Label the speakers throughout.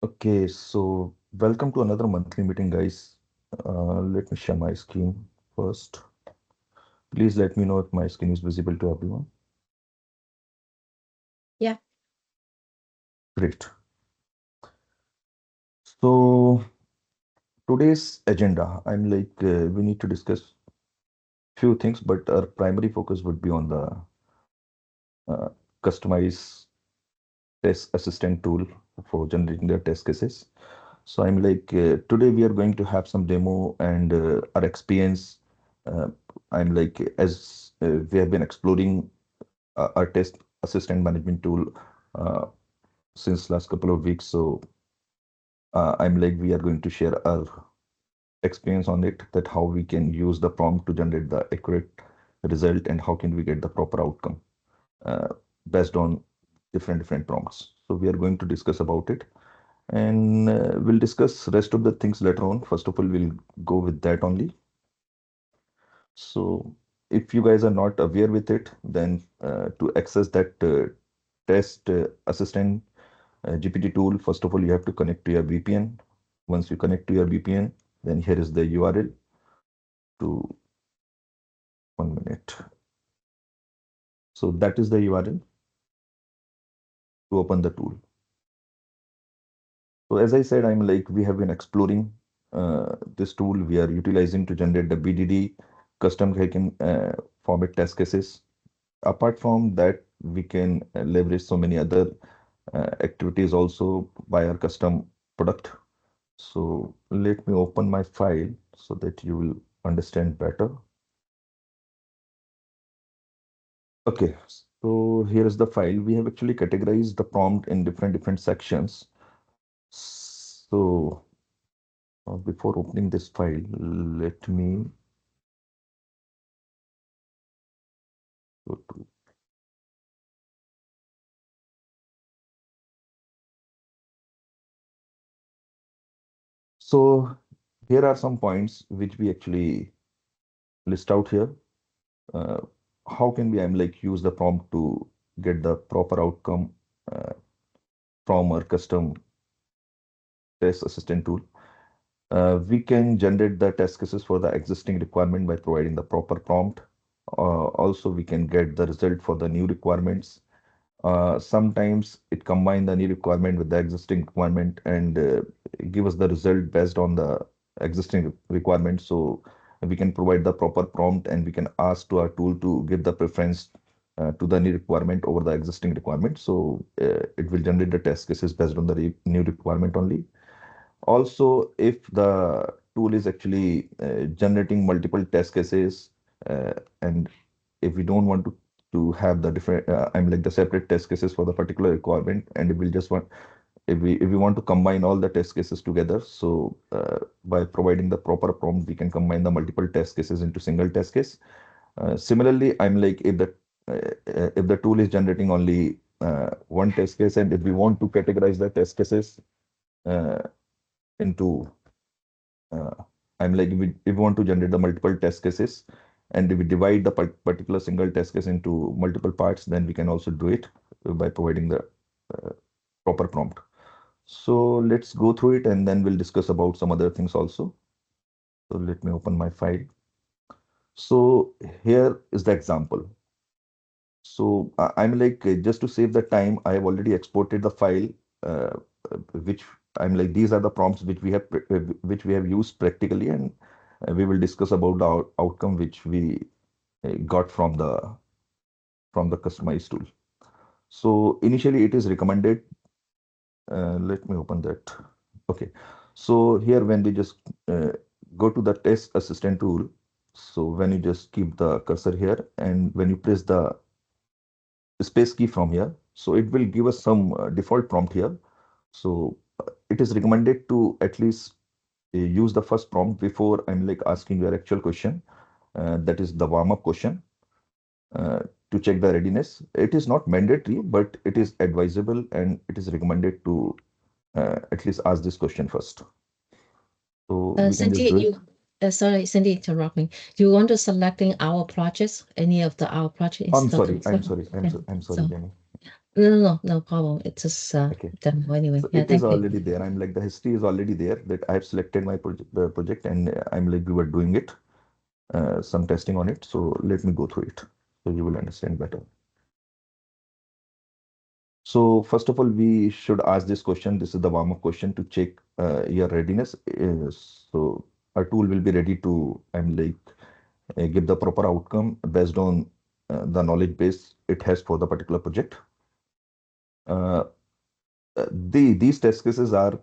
Speaker 1: Okay, so welcome to another monthly meeting, guys. Let me share my screen first. Please let me know if my screen is visible to everyone.
Speaker 2: Yeah.
Speaker 1: Great. So today's agenda, we need to discuss few things, but our primary focus would be on the uh, customized test assistant tool for generating the test cases. So today we are going to have some demo and our experience. Uh, we have been exploring our test assistant management tool uh, since last couple of weeks. So we are going to share our experience on it, that how we can use the prompt to generate the accurate result and how can we get the proper outcome uh, based on different prompts. So we are going to discuss about it, and we'll discuss rest of the things later on. First of all, we'll go with that only. So if you guys are not aware with it, then to access that test assistant GPT tool, first of all, you have to connect to your VPN. Once you connect to your VPN, then here is the URL to 1 minute. So that is the URL to open the tool. So as I said, we have been exploring this tool we are utilizing to generate the BDD custom hacking format test cases. Apart from that, we can leverage so many other activities also by our custom product. So let me open my file so that you will understand better. Okay, so here is the file. We have actually categorized the prompt in different sections. So before opening this file, let me go to. So here are some points which we actually list out here. Uh, how can we use the prompt to get the proper outcome uh, from our custom test assistant tool? We can generate the test cases for the existing requirement by providing the proper prompt. Also, we can get the result for the new requirements. Sometimes it combine the new requirement with the existing requirement and give us the result based on the existing requirement. So we can provide the proper prompt and we can ask to our tool to give the preference to the new requirement over the existing requirement. So it will generate the test cases based on the new requirement only. Also, if the tool is actually generating multiple test cases, and if we don't want to have the different, the separate test cases for the particular requirement, and if we just want, if we want to combine all the test cases together, so by providing the proper prompt, we can combine the multiple test cases into single test case. Similarly, if the tool is generating only one test case, and if we want to categorize the test cases uh, into uh, if we want to generate the multiple test cases, and if we divide the particular single test case into multiple parts, then we can also do it by providing the uh, proper prompt. So let's go through it and then we'll discuss about some other things also. So let me open my file. So here is the example. So just to save the time, I have already exported the file, uh, which these are the prompts which we have used practically, and we will discuss about the outcome which we got from the customized tool. So initially, it is recommended. Let me open that. Okay. So here, when we just uh, go to the test assistant tool, so when you just keep the cursor here, and when you press the space key from here. So it will give us some default prompt here. So it is recommended to at least use the first prompt before asking your actual question. That is the warm-up question uh, to check the readiness. It is not mandatory, but it is advisable and it is recommended to at least ask this question first. So we can just
Speaker 2: Cindy,
Speaker 1: do it.
Speaker 2: sorry, Cindy, interrupt me. You want to selecting our projects, any of the our project
Speaker 1: I'm
Speaker 2: instead
Speaker 1: sorry.
Speaker 2: of
Speaker 1: I'm sorry.
Speaker 2: yeah.
Speaker 1: I'm sorry,
Speaker 2: So
Speaker 1: Jenny.
Speaker 2: No problem. It's just
Speaker 1: Okay.
Speaker 2: demo anyway.
Speaker 1: So
Speaker 2: Yeah,
Speaker 1: it is
Speaker 2: thank you.
Speaker 1: already there. I'm like the history is already there that I have selected my project and I'm like we were doing it, some testing on it. So let me go through it so you will understand better. So first of all, we should ask this question. This is the warm-up question to check your readiness. So our tool will be ready to, I'm like, give the proper outcome based on the knowledge base it has for the particular project. Uh, these test cases are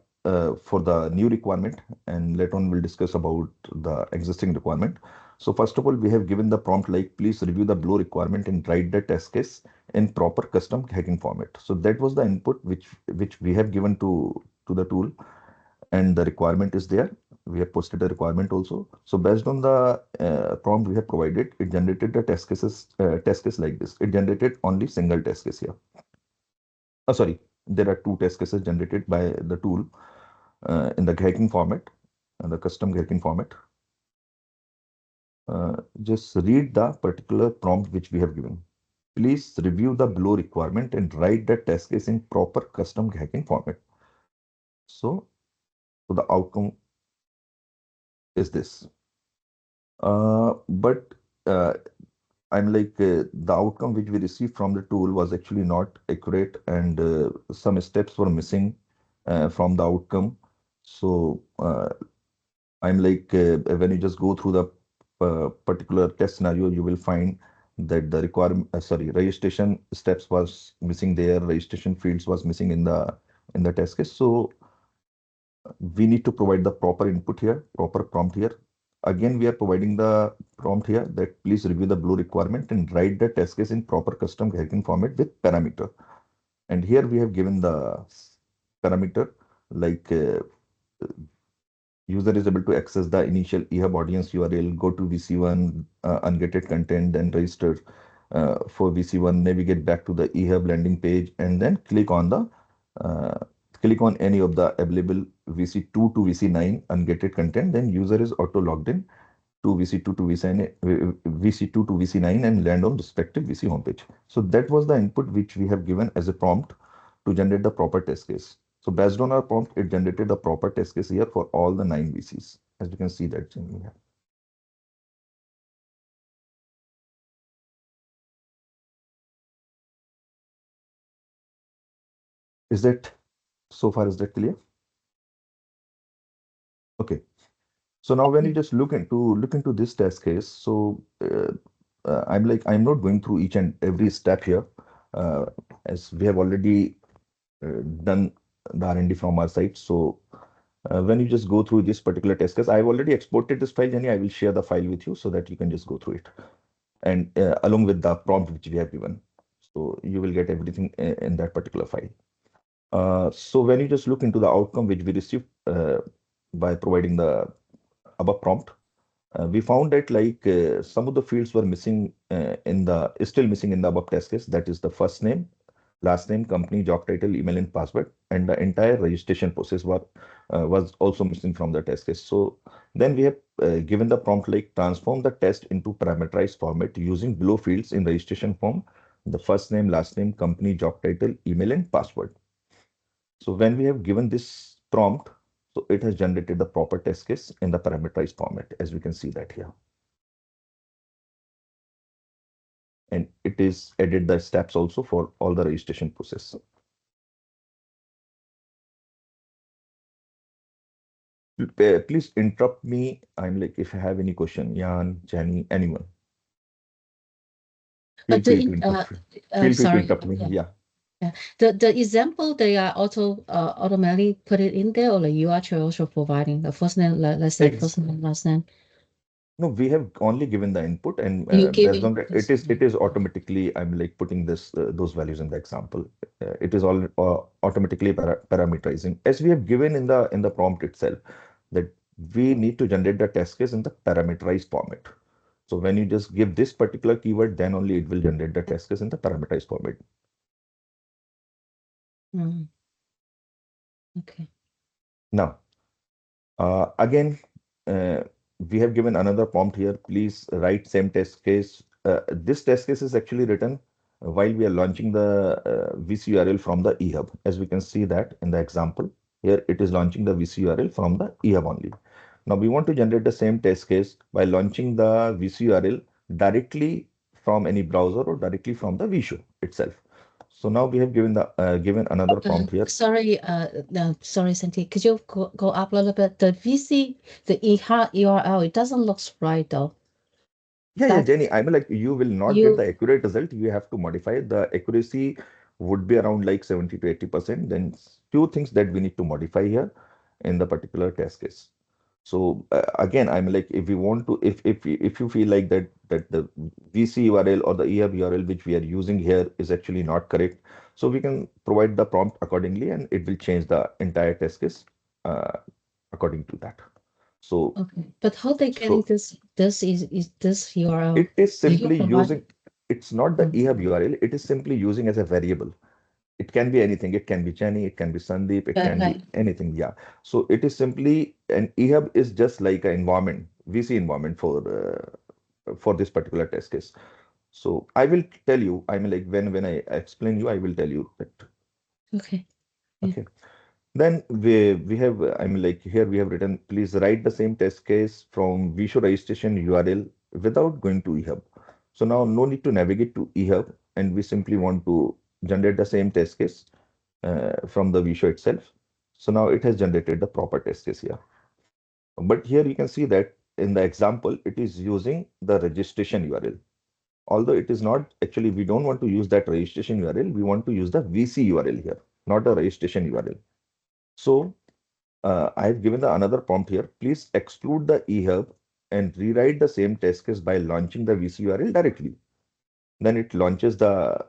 Speaker 1: for the new requirement, and later on we'll discuss about the existing requirement. So first of all, we have given the prompt like, please review the below requirement and write the test case in proper custom hacking format. So that was the input which we have given to the tool, and the requirement is there. We have posted the requirement also. So based on the prompt we have provided, it generated the test case like this. It generated only single test case here. Sorry, there are two test cases generated by the tool in the hacking format, the custom hacking format. Just read the particular prompt which we have given. Please review the below requirement and write the test case in proper custom hacking format. So, so the outcome is this. But I'm like the outcome which we received from the tool was actually not accurate, and some steps were missing from the outcome. So I'm like, when you just go through the particular test scenario, you will find that the registration steps was missing there, registration fields was missing in the test case. So we need to provide the proper input here, proper prompt here. Again, we are providing the prompt here that please review the below requirement and write the test case in proper custom hacking format with parameter. And here we have given the parameter like user is able to access the initial eHub audience URL, go to VC1, ungated content, then register for VC1, navigate back to the eHub landing page, and then uh, click on any of the available VC2 to VC9 ungated content. Then user is auto logged in to VC2 to VC2 to VC9 and land on respective VC homepage. So that was the input which we have given as a prompt to generate the proper test case. So based on our prompt, it generated the proper test case here for all the 9 VCs, as you can see that in here. Is that so far? Is that clear? Okay. So now when you just look into this test case, so I'm not going through each and every step here, uh, as we have already done the R&D from our side. So when you just go through this particular test case, I've already exported this file, Jenny. I will share the file with you so that you can just go through it, and along with the prompt which we have given. So you will get everything in that particular file. So when you just look into the outcome which we received by providing the above prompt, we found that like some of the fields were missing still missing in the above test case. That is the first name, last name, company, job title, email, and password, and the entire registration process was also missing from the test case. So then we have given the prompt like transform the test into parameterized format using below fields in registration form: the first name, last name, company, job title, email, and password. So when we have given this prompt, so it has generated the proper test case in the parameterized format, as we can see that here. And it is added the steps also for all the registration process. Please interrupt me. I'm like, if you have any question, Jan, Jenny, anyone, feel free to
Speaker 2: The
Speaker 1: interrupt. Feel free to
Speaker 2: sorry.
Speaker 1: interrupt me. Yeah.
Speaker 2: Yeah. The example they are automatically put it in there, or like you actually also providing the first name, let's say
Speaker 1: Ex
Speaker 2: first name, last name.
Speaker 1: No, we have only given the input, and
Speaker 2: You
Speaker 1: based
Speaker 2: giving
Speaker 1: on that,
Speaker 2: this.
Speaker 1: it is automatically. I'm like putting this those values in the example. It is all automatically parameterizing, as we have given in the prompt itself, that we need to generate the test case in the parameterized format. So when you just give this particular keyword, then only it will generate the test case in the parameterized format.
Speaker 2: Mm, okay.
Speaker 1: Now, again, uh, we have given another prompt here. Please write same test case. This test case is actually written while we are launching the VCURL from the eHub. As we can see that in the example, here it is launching the VCURL from the eHub only. Now we want to generate the same test case by launching the VCURL directly from any browser or directly from the vShow itself. So now we have given another prompt here.
Speaker 2: Sorry, no, sorry, Santi. Could you go up a little bit? The VC, the URL, it doesn't look right though.
Speaker 1: Yeah,
Speaker 2: That
Speaker 1: Jenny, I mean, like you will not get
Speaker 2: you
Speaker 1: the accurate result. You have to modify. The accuracy would be around like 70 to 80%. Then few things that we need to modify here in the particular test case. So again, I'm like, if we want to, if you feel like that the VC URL or the EHub URL which we are using here is actually not correct, so we can provide the prompt accordingly, and it will change the entire test case uh, according to that. So
Speaker 2: okay? But how they getting
Speaker 1: so
Speaker 2: this is this URL?
Speaker 1: it is
Speaker 2: Do you
Speaker 1: simply
Speaker 2: provide?
Speaker 1: using, it's not the
Speaker 2: Mm.
Speaker 1: EHub URL, it is simply using as a variable. It can be anything. It can be Jenny, it can be Sandeep, it
Speaker 2: Right,
Speaker 1: can be
Speaker 2: right.
Speaker 1: anything. Yeah. So it is simply an EHub is just like an environment, VC environment for this particular test case. So I will tell you, I mean like when I explain you, I will tell you that.
Speaker 2: Okay. Yeah.
Speaker 1: Okay. Then we have, I mean, like here we have written, please write the same test case from vShow registration URL without going to eHub. So now no need to navigate to eHub, and we simply want to generate the same test case from the vShow itself. So now it has generated the proper test case here. But here you can see that in the example, it is using the registration URL. Although it is not actually, we don't want to use that registration URL, we want to use the VC URL here, not a registration URL. So I've given the another prompt here. Please exclude the eHub and rewrite the same test case by launching the VC URL directly. Then it launches the,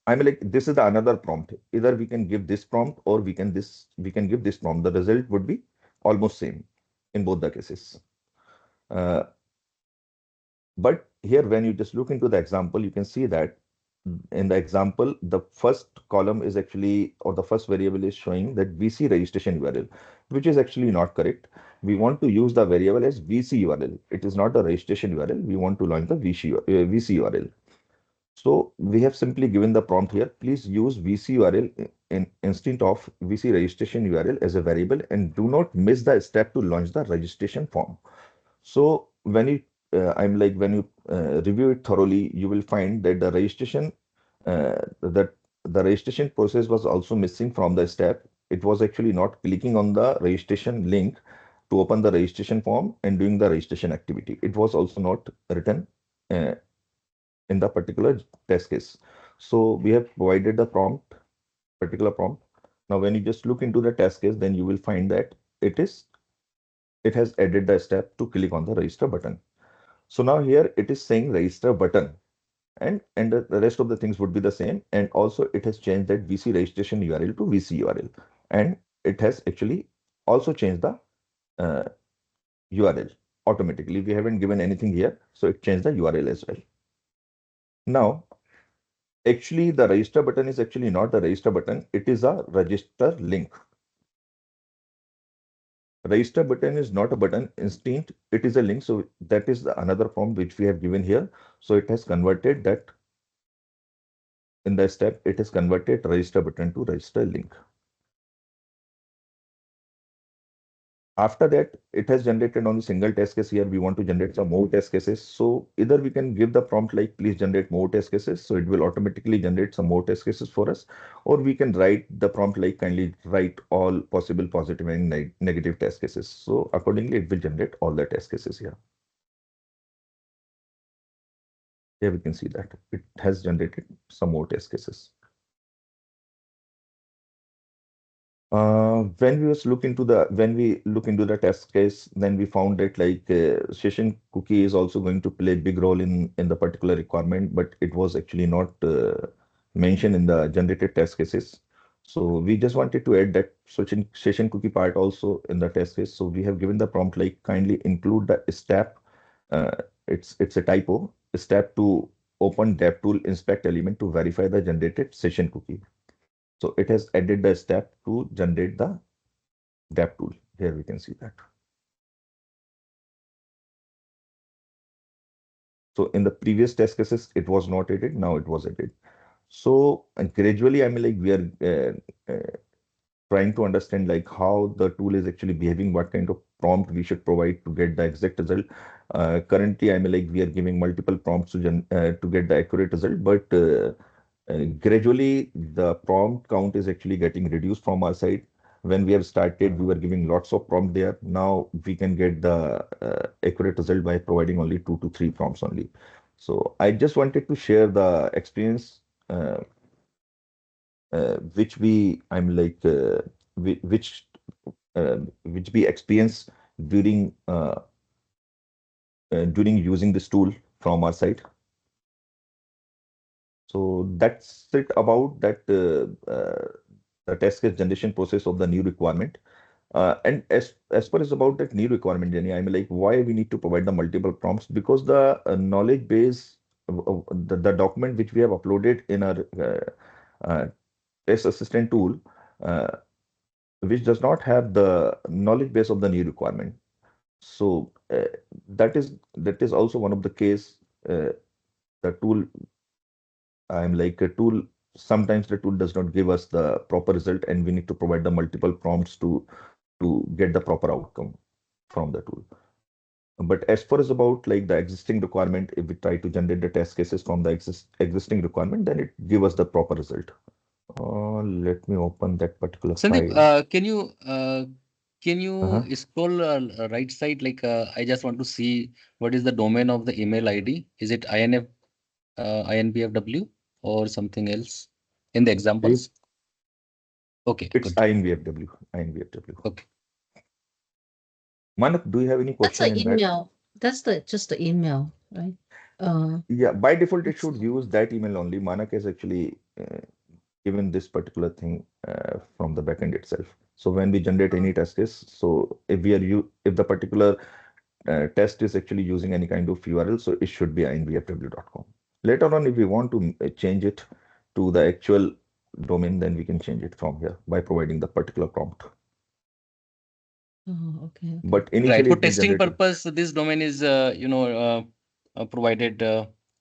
Speaker 1: I mean like this is the another prompt. Either we can give this prompt or we can give this prompt. The result would be almost same in both the cases. Uh, but here when you just look into the example, you can see that in the example, the first column is actually, or the first variable is showing that VC registration URL, which is actually not correct. We want to use the variable as VC URL. It is not a registration URL. We want to launch the VC URL. So we have simply given the prompt here. Please use VC URL in instead of VC registration URL as a variable, and do not miss the step to launch the registration form. So when you, I'm like when you review it thoroughly, you will find that that the registration process was also missing from the step. It was actually not clicking on the registration link to open the registration form and doing the registration activity. It was also not written uh, in the particular test case. So we have provided the prompt, particular prompt. Now, when you just look into the test case, then you will find that it has added the step to click on the register button. So now here it is saying register button, and the rest of the things would be the same. And also it has changed that VC registration URL to VC URL, and it has actually also changed the uh, URL automatically. We haven't given anything here, so it changed the URL as well. Now, actually, the register button is actually not the register button. It is a register link. Register button is not a button. Instinct, it is a link. So that is another form which we have given here. So it has converted that in the step. It has converted register button to register link. After that, it has generated only single test case. Here we want to generate some more test cases. So either we can give the prompt like, please generate more test cases. So it will automatically generate some more test cases for us. Or we can write the prompt like, kindly write all possible positive and negative test cases. So accordingly, it will generate all the test cases here. Here we can see that it has generated some more test cases. When we look into the test case, then we found that like session cookie is also going to play a big role in the particular requirement, but it was actually not mentioned in the generated test cases. So we just wanted to add that session cookie part also in the test case. So we have given the prompt like kindly include the step. Uh, it's a typo. Step to open DevTool inspect element to verify the generated session cookie. So it has added the step to generate the gap tool. Here we can see that. So in the previous test cases, it was not added. Now it was added. So gradually, I mean, like we are trying to understand like how the tool is actually behaving, what kind of prompt we should provide to get the exact result. Currently, I mean, like we are giving multiple prompts to get the accurate result, but gradually the prompt count is actually getting reduced from our side. When we have started, we were giving lots of prompt there. Now we can get the accurate result by providing only 2 to 3 prompts only. So I just wanted to share the experience uh, which we I'm like whi- which we experience during during using this tool from our side. So that's it about that the test case generation process of the new requirement. And as far as about that new requirement, Jenny, I'm like why we need to provide the multiple prompts because the knowledge base, the document which we have uploaded in our test assistant tool, uh, which does not have the knowledge base of the new requirement. So that is also one of the case. The tool, I'm like a tool. Sometimes the tool does not give us the proper result, and we need to provide the multiple prompts to get the proper outcome from the tool. But as far as about like the existing requirement, if we try to generate the test cases from the existing requirement, then it give us the proper result. Let me open that particular
Speaker 3: Sandeep,
Speaker 1: file.
Speaker 3: can you
Speaker 1: Uh-huh.
Speaker 3: scroll right side? Like, I just want to see what is the domain of the email ID. Is it INBFW or something else in the examples? Okay,
Speaker 1: It's
Speaker 3: good.
Speaker 1: INVFW. INVFW.
Speaker 3: Okay.
Speaker 1: Manak, do you have any
Speaker 2: That's
Speaker 1: question
Speaker 2: the
Speaker 1: in that?
Speaker 2: email. That's the just the email, right? Uh,
Speaker 1: Yeah, by default, it
Speaker 2: it's
Speaker 1: should use that email only. Manak has actually given this particular thing from the backend itself. So when we generate any test case, so if the particular test is actually using any kind of URL, so it should be invfw.com. Later on, if we want to change it to the actual domain, then we can change it from here by providing the particular prompt.
Speaker 2: okay.
Speaker 1: But
Speaker 3: Right.
Speaker 1: initially,
Speaker 3: For
Speaker 1: it will
Speaker 3: testing
Speaker 1: generate.
Speaker 3: purpose, this domain is, provided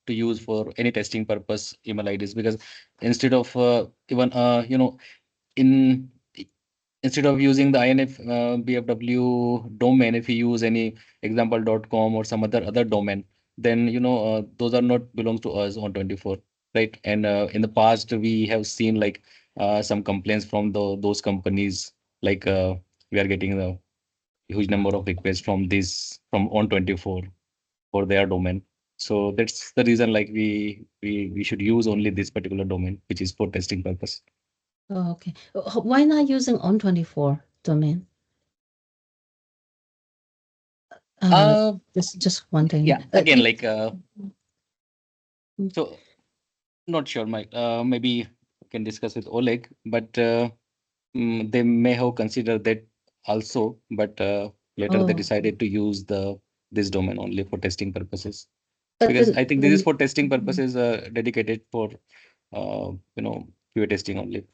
Speaker 3: to use for any testing purpose email IDs because instead of even, in instead of using the INF BFW domain, if you use any example.com or some other domain, then those are not belongs to us on 24, right? And in the past, we have seen like some complaints from those companies, like we are getting the huge number of requests from this from on 24 for their domain. So that's the reason like we should use only this particular domain, which is for testing purpose.
Speaker 2: Oh, okay. Why not using on24 domain?
Speaker 3: Uh,
Speaker 2: Just wondering.
Speaker 3: yeah, again, like
Speaker 2: Mm,
Speaker 3: so not sure, Mike. Maybe we can discuss with Oleg, but they may have considered that also, but later they
Speaker 2: oh,
Speaker 3: decided to use the this domain only for testing purposes
Speaker 2: but
Speaker 3: because
Speaker 2: then
Speaker 3: I think this is for testing purposes, dedicated for QA testing only.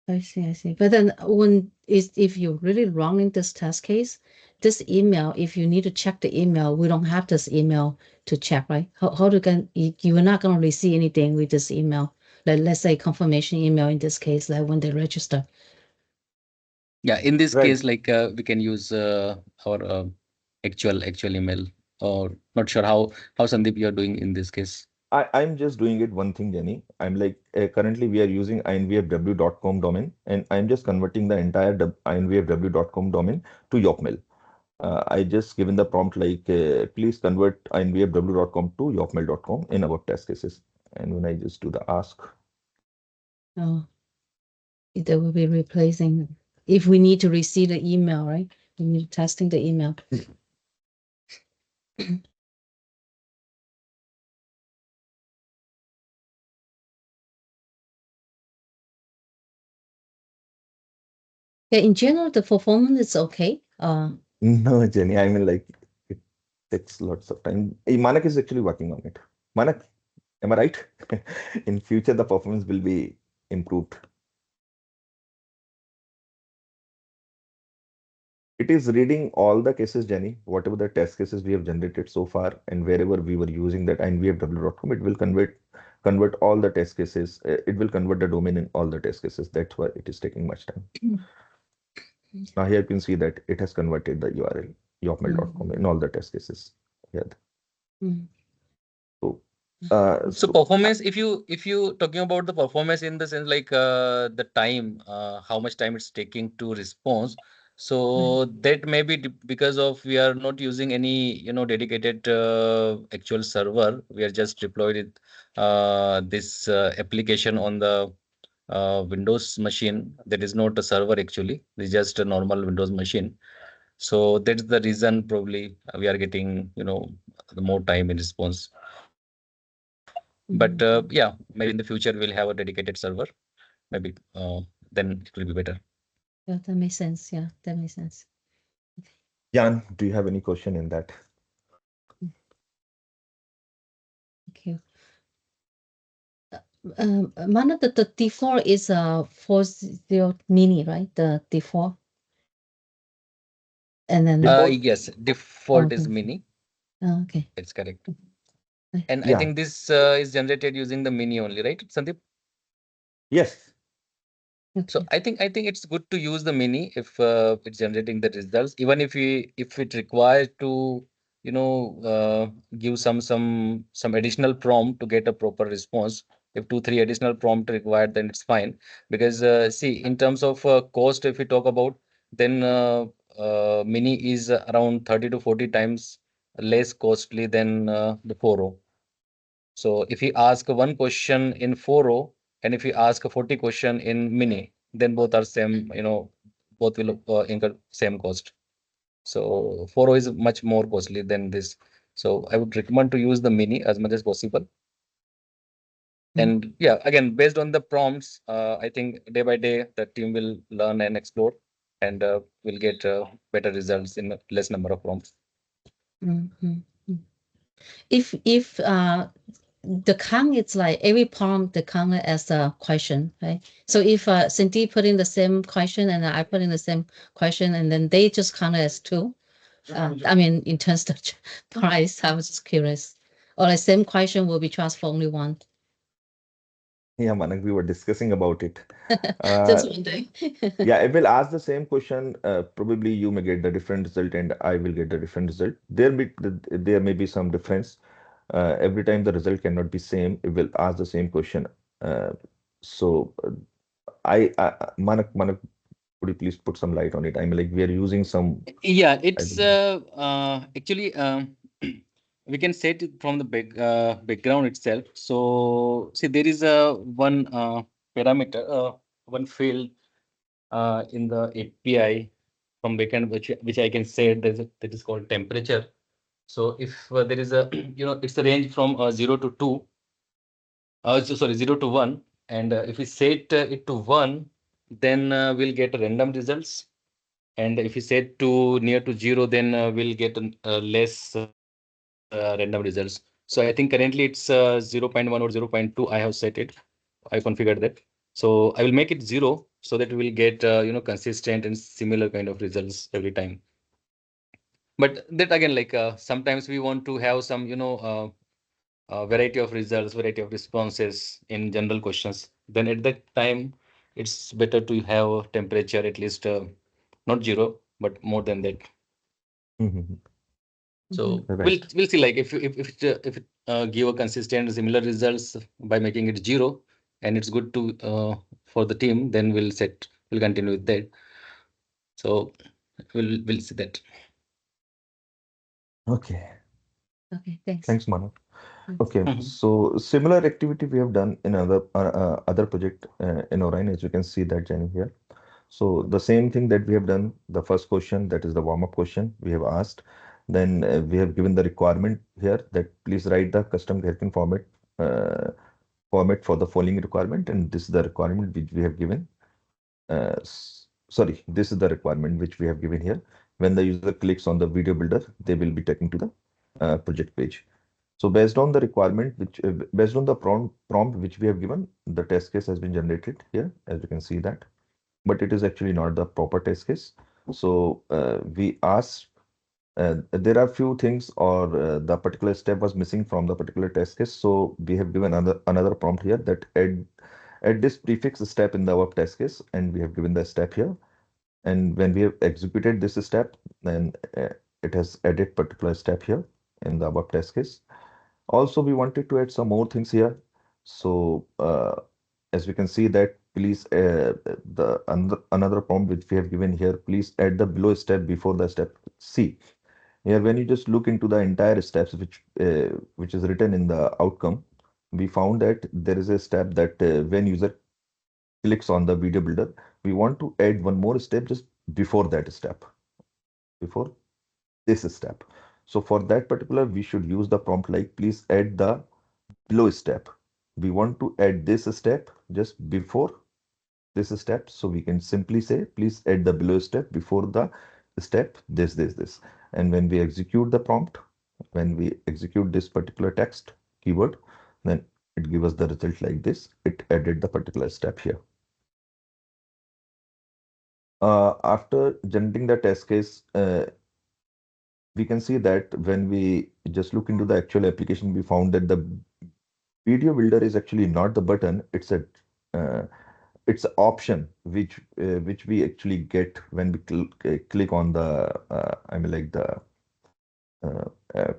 Speaker 2: I see, I see. But then when is if you're really running this test case, this email, if you need to check the email, we don't have this email to check, right? How to can you are not gonna receive anything with this email. Like let's say confirmation email in this case, like when they register.
Speaker 3: Yeah, in this
Speaker 1: Right.
Speaker 3: case, like we can use our actual email. Or not sure how Sandeep you are doing in this case.
Speaker 1: I'm just doing it one thing, Jenny. I'm like currently we are using invfw.com domain, and I'm just converting the entire invfw.com domain to Yocmail. I just given the prompt like please convert invfw.com to yocmail.com in our test cases. And when I just do the ask,
Speaker 2: Oh, they will be replacing if we need to receive the email, right? We need testing the email. Yeah, in general, the performance is okay.
Speaker 1: no, Jenny, I mean like it takes lots of time. Manak is actually working on it. Manak, am I right? In future, the performance will be improved. It is reading all the cases, Jenny, whatever the test cases we have generated so far, and wherever we were using that invfw.com, it will convert all the test cases. It will convert the domain in all the test cases. That's why it is taking much time. Now here you can see that it has converted the URL yopmail.com in all the test cases. Yeah.
Speaker 2: Mm.
Speaker 1: So,
Speaker 3: So performance, if you talking about the performance in the sense like the time, how much time it's taking to response. So that may be because of we are not using any dedicated actual server. We are just deployed it this application on the Windows machine. That is not a server actually. It's just a normal Windows machine. So that's the reason probably we are getting the more time in response. But yeah, maybe in the future we'll have a dedicated server. Maybe then it will be better.
Speaker 2: Yeah, that makes sense. Yeah, that makes sense.
Speaker 1: Jan, do you have any question in that?
Speaker 2: Thank you. Manu, the default is 40 mini, right? The default. And then
Speaker 1: Default?
Speaker 3: Yes, default is
Speaker 2: okay.
Speaker 3: mini.
Speaker 2: Okay.
Speaker 3: It's correct.
Speaker 2: Okay.
Speaker 3: And I
Speaker 1: Yeah.
Speaker 3: think this is generated using the mini only, right, Sandeep?
Speaker 1: Yes.
Speaker 3: So
Speaker 2: Okay.
Speaker 3: I think it's good to use the mini if it's generating the results, even if it requires to give some additional prompt to get a proper response. If 2 3 additional prompt required, then it's fine. Because see, in terms of cost, if we talk about, then mini is around 30 to 40 times less costly than the 4O. So if you ask one question in 4O and if you ask a 40 question in mini, then both are same, both will incur same cost. So 4O is much more costly than this. So I would recommend to use the mini as much as possible. And yeah, again, based on the prompts, I think day by day the team will learn and explore and will get better results in a less number of prompts.
Speaker 2: If the count, it's like every prompt the count as a question, right? So if Cindy put in the same question and I put in the same question, and then they just count as two. I mean, in terms of price, I was just curious. Or the same question will be charged for only one.
Speaker 1: Yeah, Manak, we were discussing about it.
Speaker 2: Just wondering.
Speaker 1: Yeah, I will ask the same question. Probably you may get the different result and I will get the different result. There may be some difference. Every time the result cannot be same, it will ask the same question. Uh, so Manak, could you please put some light on it? I mean, like we are using some,
Speaker 3: Yeah,
Speaker 1: I
Speaker 3: it's
Speaker 1: don't know.
Speaker 3: actually we can set it from the background itself. So see, there is a one parameter, one field in the API from backend, which I can set that is called temperature. So if there is a it's a range from 0 to 2. Sorry, 0 to 1. And if we set it to 1, then we'll get random results. And if we set to near to 0, then we'll get less random results. So I think currently it's 0.1 or 0.2. I have set it. I configured that. So I will make it 0 so that we will get consistent and similar kind of results every time. But that again, like sometimes we want to have some variety of results, variety of responses in general questions. Then at that time, it's better to have temperature at least not 0, but more than that.
Speaker 1: Mhm.
Speaker 3: So
Speaker 1: Right.
Speaker 3: we'll see, like if it give a consistent similar results by making it 0, and it's good to for the team, then we'll continue with that. So we'll see that.
Speaker 1: Okay.
Speaker 2: Okay, thanks.
Speaker 1: Thanks, Manak. Okay,
Speaker 3: Mhm.
Speaker 1: so similar activity we have done in other project in Orion, as you can see that Jenny here. So the same thing that we have done, the first question, that is the warm-up question we have asked. Then we have given the requirement here that please write the custom character format for the following requirement, and this is the requirement which we have given. Sorry, this is the requirement which we have given here. When the user clicks on the video builder, they will be taken to the project page. So based on the requirement, based on the prompt which we have given, the test case has been generated here, as you can see that. But it is actually not the proper test case. So we asked, there are few things or the particular step was missing from the particular test case. So we have given another prompt here that add this prefix step in the above test case, and we have given the step here. And when we have executed this step, then it has added particular step here in the above test case. Also, we wanted to add some more things here. So as we can see that, please the another prompt which we have given here, please add the below step before the step C. Here, when you just look into the entire steps which is written in the outcome, we found that there is a step that when user clicks on the video builder, we want to add one more step just before that step, before this step. So for that particular, we should use the prompt like, please add the below step. We want to add this step just before this step. So we can simply say, please add the below step before the step this. And when we execute the prompt, when we execute this particular text keyword, then it gives us the result like this. It added the particular step here. After generating the test case, we can see that when we just look into the actual application, we found that the video builder is actually not the button. Uh, it's an option which we actually get when we click on the I mean like the uh, uh,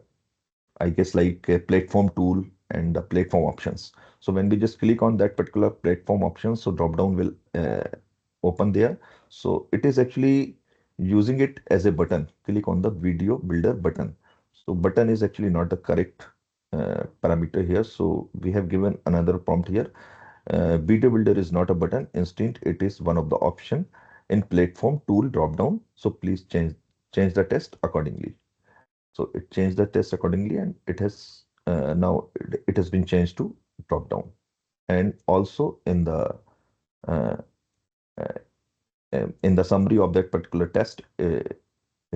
Speaker 1: I guess like a platform tool and the platform options. So when we just click on that particular platform option, so drop down will open there. So it is actually using it as a button. Click on the video builder button. So button is actually not the correct parameter here. So we have given another prompt here. Video builder is not a button. Instead, it is one of the option in platform tool drop down. So please change the test accordingly. So it changed the test accordingly, and it has now it has been changed to drop down. And also uh, uh, in the summary of that particular test, it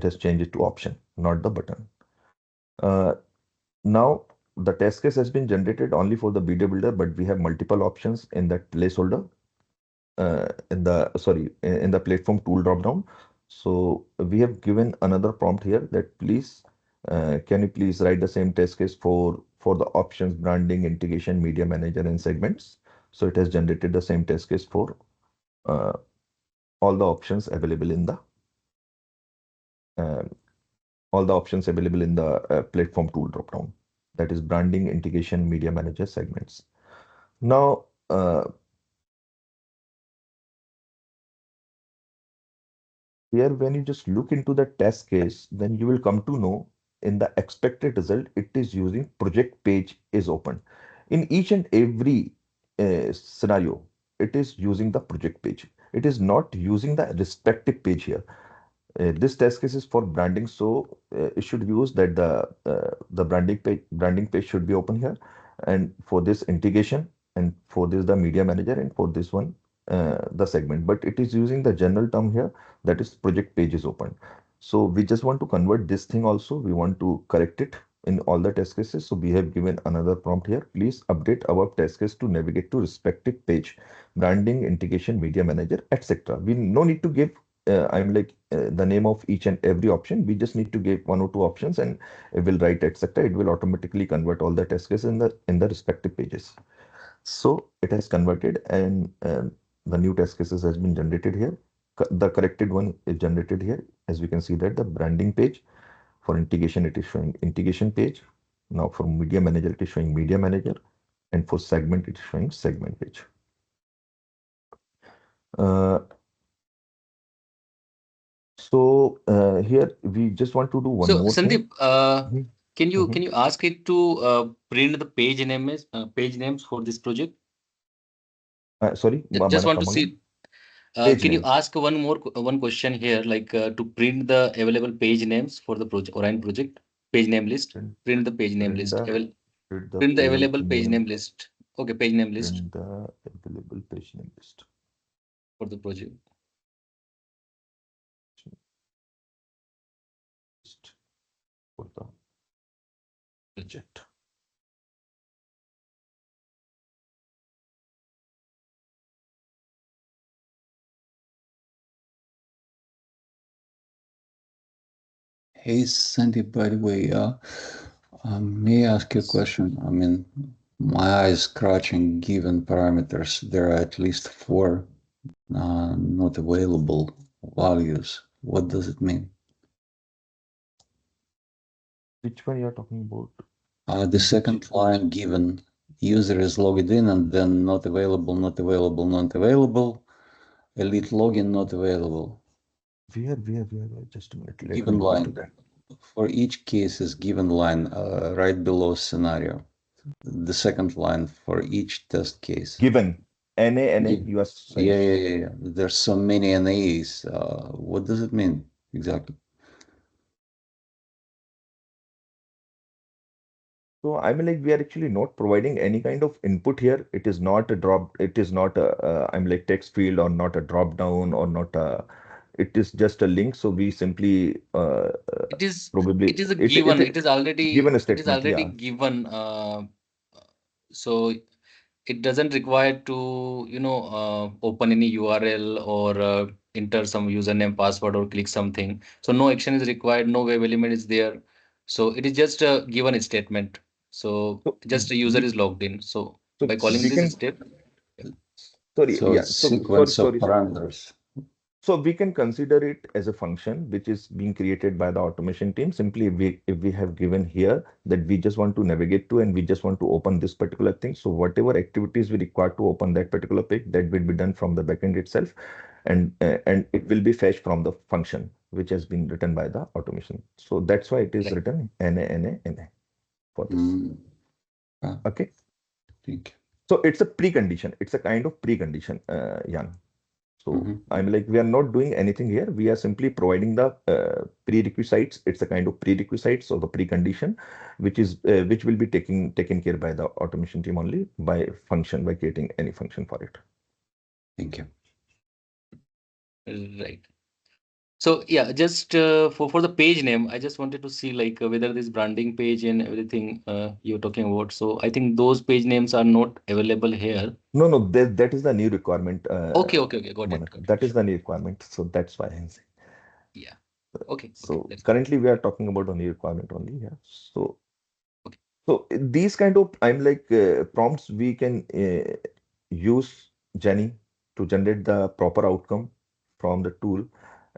Speaker 1: has changed it to option, not the button. Uh, Now the test case has been generated only for the video builder, but we have multiple options in that placeholder in the in the platform tool drop down. So we have given another prompt here that please can you please write the same test case for the options branding, integration, media manager, and segments. So it has generated the same test case for uh, all the options available in the uh, platform tool drop down. That is branding, integration, media manager, segments. Now here, when you just look into the test case, then you will come to know in the expected result, it is using project page is open. In each and every scenario, it is using the project page. It is not using the respective page here. This test case is for branding, so it should use that the branding page should be open here, and for this integration, and for this the media manager, and for this one the segment. But it is using the general term here, that is project page is open. So we just want to convert this thing also. We want to correct it in all the test cases. So we have given another prompt here. Please update our test case to navigate to respective page, branding, integration, media manager, etc. We no need to give the name of each and every option. We just need to give one or two options, and it will write etc. It will automatically convert all the test cases in the respective pages. So it has converted, and the new test cases has been generated here. The corrected one is generated here. As we can see that the branding page, for integration it is showing integration page. Now for media manager it is showing media manager, and for segment it is showing segment page. Uh, Here we just want to do one
Speaker 3: So
Speaker 1: more thing.
Speaker 3: Sandeep,
Speaker 1: Mhm,
Speaker 3: can
Speaker 1: mhm.
Speaker 3: you ask it to print the page names for this project?
Speaker 1: Sorry,
Speaker 3: Just
Speaker 1: Mana,
Speaker 3: want to
Speaker 1: come again.
Speaker 3: see.
Speaker 1: Page
Speaker 3: Can you
Speaker 1: names.
Speaker 3: ask one question here, like to print the available page names for the project Orion project page name list?
Speaker 1: Print,
Speaker 3: Print the page name
Speaker 1: print
Speaker 3: list.
Speaker 1: the print the
Speaker 3: Print the
Speaker 1: page
Speaker 3: available page
Speaker 1: name.
Speaker 3: name list. Okay, page name list
Speaker 1: Print the available page name list.
Speaker 3: for the project.
Speaker 1: List for the project.
Speaker 4: Hey, Sandy, by the way, may I ask you a question? I mean, my eyes scratching given parameters. There are at least 4 not available values. What does it mean?
Speaker 1: Which one you are talking about?
Speaker 4: The second line given user is logged in and then not available, not available, not available. Elite login not available.
Speaker 1: Where? Just a minute. Let me
Speaker 4: Given
Speaker 1: go into
Speaker 4: line.
Speaker 1: that.
Speaker 4: For each case is given line right below scenario. The second line for each test case.
Speaker 1: Given NA,
Speaker 4: Gi-
Speaker 1: you are saying.
Speaker 4: Yeah. There's so many NAs. What does it mean exactly?
Speaker 1: So I mean, like, we are actually not providing any kind of input here. It is not a drop. It is not a I'm like text field or not a drop down or not a. It is just a link. So we simply probably
Speaker 3: it is a given.
Speaker 1: it given a
Speaker 3: It is
Speaker 1: statement.
Speaker 3: already
Speaker 1: Yeah.
Speaker 3: given. So it doesn't require to open any URL or enter some username password or click something. So no action is required, no web element is there. So it is just a given statement. So
Speaker 1: So
Speaker 3: just a user
Speaker 1: we
Speaker 3: is logged in. So
Speaker 1: so
Speaker 3: by calling
Speaker 1: we
Speaker 3: this
Speaker 1: can
Speaker 3: step, yeah,
Speaker 1: sorry
Speaker 4: So
Speaker 1: yeah.
Speaker 4: it's
Speaker 1: So sorry
Speaker 4: sequence of
Speaker 1: sorry.
Speaker 4: parameters.
Speaker 1: So we can consider it as a function which is being created by the automation team. Simply, if we have given here that we just want to navigate to and we just want to open this particular thing. So whatever activities we require to open that particular page, that will be done from the backend itself, and it will be fetched from the function which has been written by the automation. So that's why it is
Speaker 3: right.
Speaker 1: written NA for this. Okay.
Speaker 4: Thank you.
Speaker 1: So it's a precondition. It's a kind of precondition, Jan. So I'm like, we are not doing anything here. We are simply providing the prerequisites. It's a kind of prerequisites or the precondition, which will be taken care by the automation team only by creating any function for it.
Speaker 4: Thank you.
Speaker 3: Right. So yeah, just for the page name, I just wanted to see like whether this branding page and everything you're talking about. So I think those page names are not available here.
Speaker 1: No, that is the new requirement.
Speaker 3: Okay, got it.
Speaker 1: Manak. That is the new requirement. So that's why I'm saying.
Speaker 3: Yeah. Okay.
Speaker 1: So
Speaker 3: That's
Speaker 1: currently we are talking about the new requirement only. Yeah. So
Speaker 3: okay.
Speaker 1: So these kind of prompts we can use Jenny to generate the proper outcome from the tool,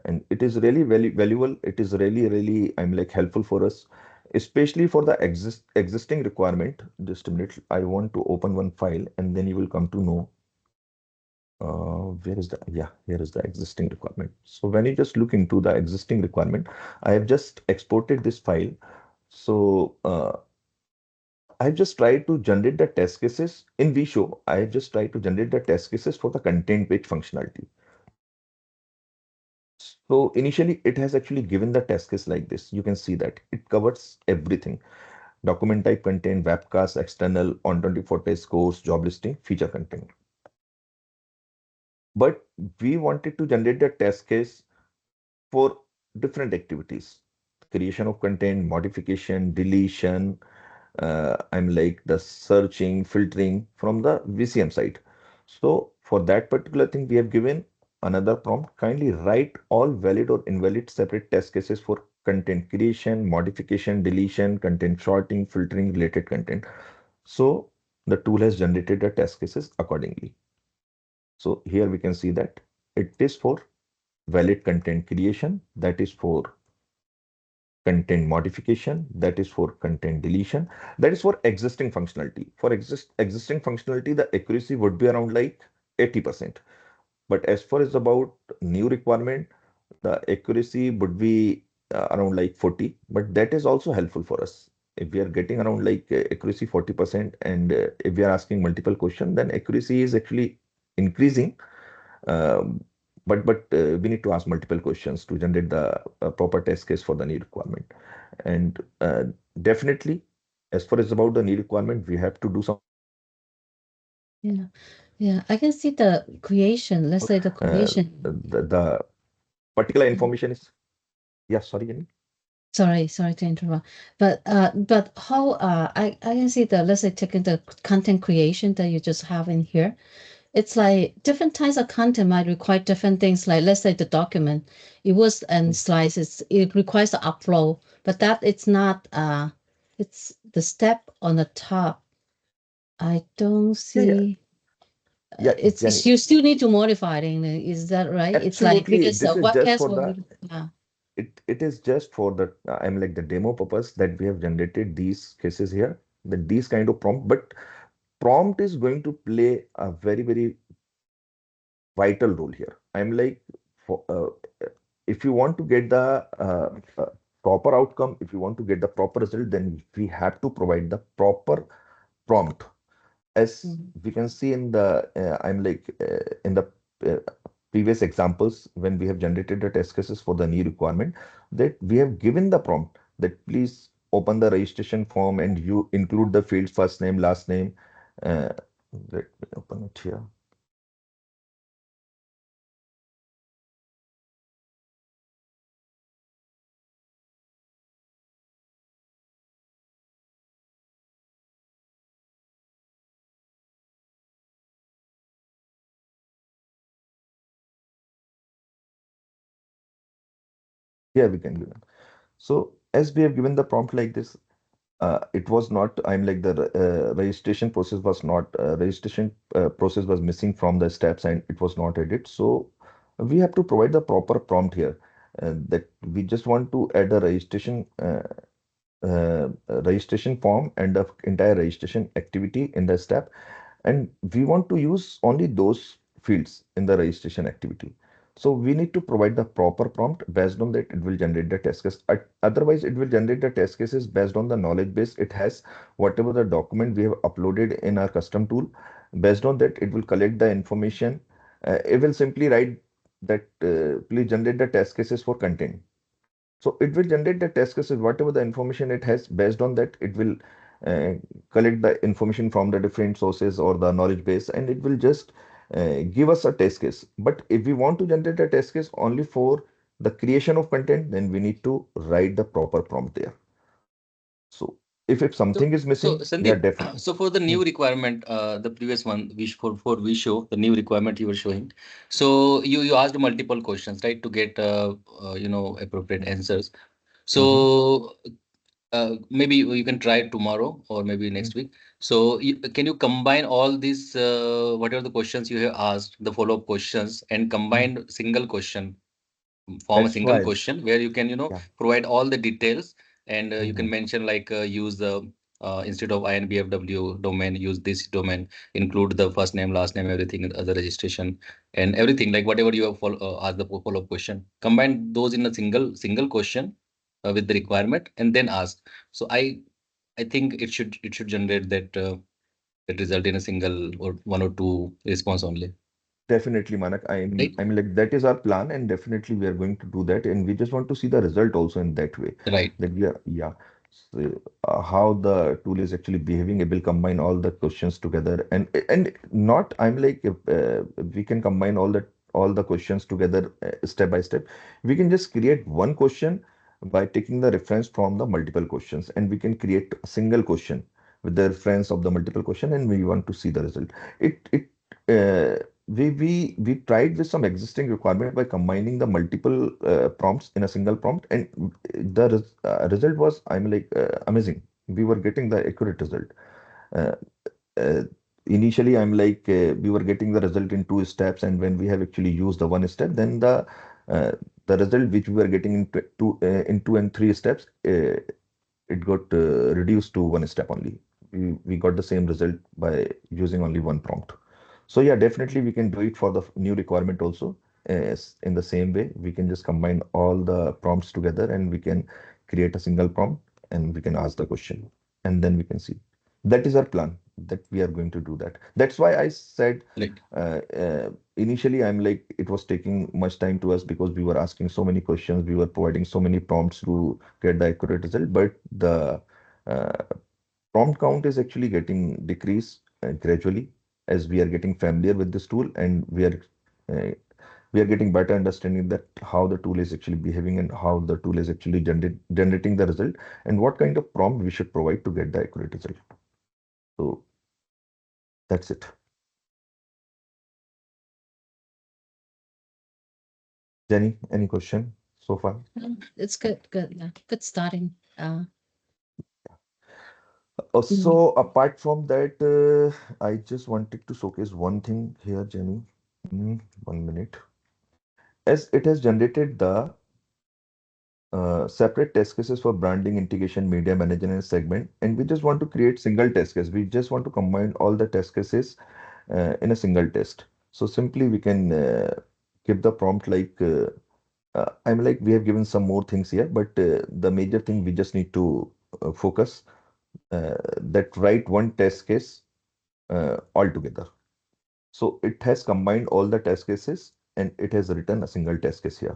Speaker 1: and it is really very valuable. It is really helpful for us, especially for the existing requirement. Just a minute, I want to open one file, and then you will come to know where is here is the existing requirement. So when you just look into the existing requirement, I have just exported this file. So I've just tried to generate the test cases in vShow. I have just tried to generate the test cases for the content page functionality. So initially, it has actually given the test case like this. You can see that it covers everything: document type content, webcast, external, ON24 test scores, job listing, feature content. But we wanted to generate the test case for different activities: creation of content, modification, deletion, I'm like the searching, filtering from the VCM side. So for that particular thing, we have given another prompt. Kindly write all valid or invalid separate test cases for content creation, modification, deletion, content sorting, filtering, related content. So the tool has generated the test cases accordingly. So here we can see that it is for valid content creation, that is for content modification, that is for content deletion, that is for existing functionality. For existing functionality, the accuracy would be around like 80%. But as far as about new requirement, the accuracy would be around like 40. But that is also helpful for us. If we are getting around like accuracy 40%, and if we are asking multiple questions, then accuracy is actually increasing. Um, but we need to ask multiple questions to generate the proper test case for the new requirement. And definitely, as far as about the new requirement, we have to do some.
Speaker 2: Yeah, I can see the creation. Let's say the creation.
Speaker 1: The particular information is, yeah, sorry, Jenny.
Speaker 2: Sorry to interrupt. But how I can see the, let's say taking the content creation that you just have in here. it's like different types of content might require different things. Like let's say the document, it was and slices, it requires the upload, but that it's not it's the step on the top. I don't see.
Speaker 1: Yeah,
Speaker 2: It's
Speaker 1: Jenny.
Speaker 2: you still need to modify it. Is that right? It's like
Speaker 1: Absolutely,
Speaker 2: because
Speaker 1: this is just
Speaker 2: webcast
Speaker 1: for
Speaker 2: will
Speaker 1: the
Speaker 2: be
Speaker 1: it is just for the I'm like the demo purpose that we have generated these cases here, that these kind of prompt, but prompt is going to play a very vital role here. I'm like for if you want to get the proper outcome, if you want to get the proper result, then we have to provide the proper prompt. As we can see in the in the uh, previous examples when we have generated the test cases for the new requirement, that we have given the prompt that please open the registration form and you include the fields first name, last name. uh, Let me open it here. Here we can give it. So as we have given the prompt like this, it was not, I'm like the registration process was not, registration process was missing from the steps and it was not added. So we have to provide the proper prompt here, that we just want to add a registration form and the entire registration activity in the step, and we want to use only those fields in the registration activity. So we need to provide the proper prompt. Based on that, it will generate the test case. Otherwise, it will generate the test cases based on the knowledge base it has, whatever the document we have uploaded in our custom tool. Based on that, it will collect the information. It will simply write that please generate the test cases for content. So it will generate the test cases, whatever the information it has. Based on that, it will uh, collect the information from the different sources or the knowledge base, and it will just give us a test case. But if we want to generate a test case only for the creation of content, then we need to write the proper prompt there. So if
Speaker 3: So,
Speaker 1: something is
Speaker 3: so
Speaker 1: missing, yeah,
Speaker 3: Sandeep,
Speaker 1: definitely.
Speaker 3: so for the new requirement, the previous one, for we show the new requirement you were showing. So you asked multiple questions, right, to get appropriate answers.
Speaker 1: Mm-hmm.
Speaker 3: So maybe you can try it tomorrow or maybe next week. So can you combine all these whatever the questions you have asked, the follow-up questions, and combine single question, form a
Speaker 1: That's
Speaker 3: single
Speaker 1: why,
Speaker 3: question where you can
Speaker 1: yeah.
Speaker 3: provide all the details, and you can
Speaker 1: Mhm.
Speaker 3: mention like use the instead of INBFW domain, use this domain, include the first name, last name, everything, other registration and everything, like whatever you have asked the follow-up question, combine those in a single question with the requirement and then ask. So I think it should generate that result in a single or one or two response only,
Speaker 1: Definitely, Manak.
Speaker 3: right?
Speaker 1: I'm like that is our plan, and definitely we are going to do that. And we just want to see the result also in that way.
Speaker 3: Right.
Speaker 1: That we are, yeah. So, how the tool is actually behaving. It will combine all the questions together, and not. I'm like if, we can combine all the questions together step by step. We can just create one question by taking the reference from the multiple questions, and we can create a single question with the reference of the multiple question, and we want to see the result. It we tried with some existing requirement by combining the multiple prompts in a single prompt, and the result was amazing. We were getting the accurate result. Uh, uh, Initially, we were getting the result in two steps, and when we have actually used the one step, then the result which we were getting in two and three steps, it got reduced to one step only. We got the same result by using only one prompt. So yeah, definitely we can do it for the new requirement also. In the same way, we can just combine all the prompts together and we can create a single prompt and we can ask the question and then we can see. That is our plan, that we are going to do that. That's why I said
Speaker 3: Right.
Speaker 1: initially it was taking much time to us because we were asking so many questions, we were providing so many prompts to get the accurate result, but the uh, prompt count is actually getting decreased gradually as we are getting familiar with this tool, and uh, we are getting better understanding that how the tool is actually behaving and how the tool is actually generating the result and what kind of prompt we should provide to get the accurate result. So that's it. Jenny, any question so far?
Speaker 2: It's good, yeah, good starting.
Speaker 1: So apart from that, I just wanted to showcase one thing here, Jenny. 1 minute. As it has generated the separate test cases for branding, integration, media management, and segment, and we just want to create single test case. We just want to combine all the test cases in a single test. So simply we can give the prompt like I'm like we have given some more things here, but the major thing we just need to focus that write one test case altogether. So it has combined all the test cases and it has written a single test case here.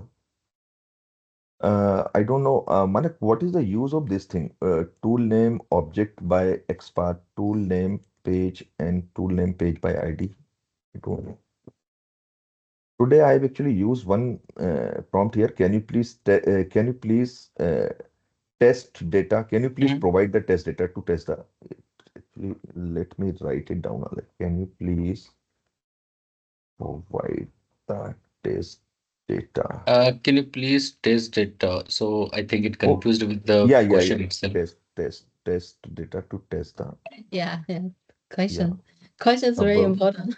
Speaker 1: I don't know, Manak, what is the use of this thing? Tool name, object by expert, tool name, page, and tool name page by ID. I don't know. Today I've actually used one prompt here. Can you please test data? Can you please
Speaker 3: Mhm.
Speaker 1: provide the test data to test the? Actually, let me write it down. Like, can you please provide the test data?
Speaker 3: Can you please test it? So I think it
Speaker 1: Oh,
Speaker 3: confused with the
Speaker 1: yeah, yeah, yeah.
Speaker 3: question itself.
Speaker 1: Test data to test the.
Speaker 2: Yeah,
Speaker 1: Yeah,
Speaker 2: question is very
Speaker 1: above.
Speaker 2: important.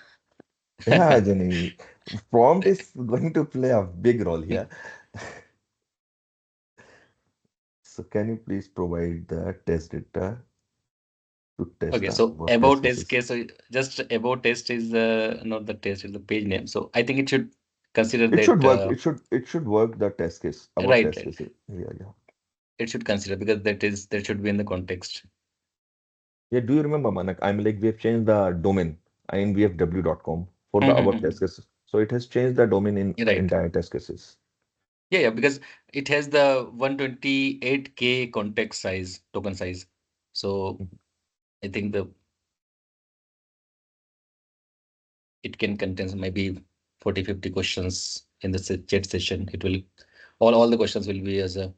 Speaker 1: Yeah, Jenny. Prompt is going to play a big role here. So can you please provide the test data to test
Speaker 3: Okay,
Speaker 1: the
Speaker 3: so
Speaker 1: above test
Speaker 3: about test
Speaker 1: cases?
Speaker 3: case, so just about test is not the test, is the page name. So I think it should consider
Speaker 1: It should
Speaker 3: that
Speaker 1: work. It should work the test case about
Speaker 3: right,
Speaker 1: test
Speaker 3: right.
Speaker 1: cases. Yeah, yeah.
Speaker 3: It should consider because that should be in the context.
Speaker 1: Yeah, do you remember, Manak? I'm like, we have changed the domain invfw.com for the above
Speaker 3: Mhm.
Speaker 1: test cases. So it has changed the domain in
Speaker 3: Right.
Speaker 1: entire test cases.
Speaker 3: Yeah, yeah, because it has the 128K context size, token size. So
Speaker 1: Mhm.
Speaker 3: I think it can contain maybe 40, 50 questions in the chat session. It will all the questions will be as a